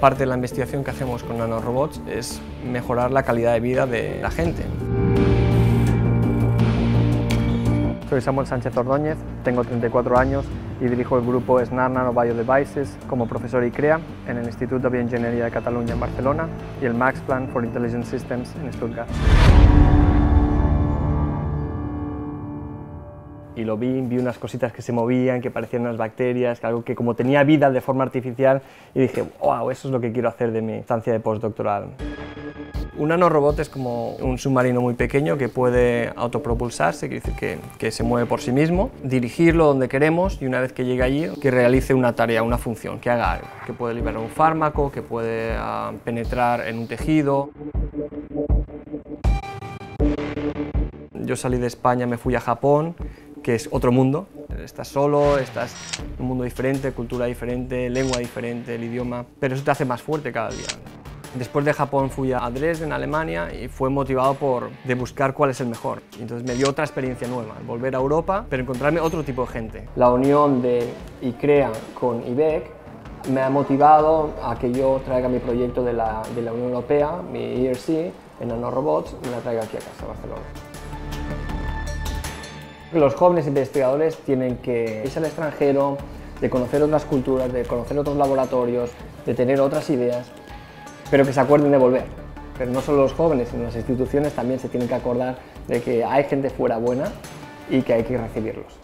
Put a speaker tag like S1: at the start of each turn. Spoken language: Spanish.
S1: Parte de la investigación que hacemos con nanorobots es mejorar la calidad de vida de la gente.
S2: Soy Samuel Sánchez Ordóñez, tengo 34 años y dirijo el grupo SNAR Nano Biodevices como profesor ICREA en el Instituto de Bioingeniería de Cataluña en Barcelona y el Max Planck for Intelligent Systems en Stuttgart.
S1: Y lo vi unas cositas que se movían, que parecían unas bacterias, algo que como tenía vida de forma artificial, y dije, wow, eso es lo que quiero hacer de mi estancia de postdoctoral. Un nanorobot es como un submarino muy pequeño que puede autopropulsarse, quiere decir que se mueve por sí mismo, dirigirlo donde queremos y una vez que llegue allí, que realice una tarea, una función, que haga algo, que puede liberar un fármaco, que puede penetrar en un tejido. Yo salí de España, me fui a Japón, que es otro mundo. Estás solo, estás en un mundo diferente, cultura diferente, lengua diferente, el idioma, pero eso te hace más fuerte cada día. Después de Japón fui a Dresden, Alemania, y fue motivado de buscar cuál es el mejor. Y entonces me dio otra experiencia nueva, volver a Europa, pero encontrarme otro tipo de gente. La unión de ICREA con IBEC me ha motivado a que yo traiga mi proyecto de la Unión Europea, mi ERC, en nanorobots, y me la traiga aquí a casa, a Barcelona. Los jóvenes investigadores tienen que irse al extranjero, de conocer otras culturas, de conocer otros laboratorios, de tener otras ideas, pero que se acuerden de volver. Pero no solo los jóvenes, sino las instituciones también se tienen que acordar de que hay gente fuera buena y que hay que recibirlos.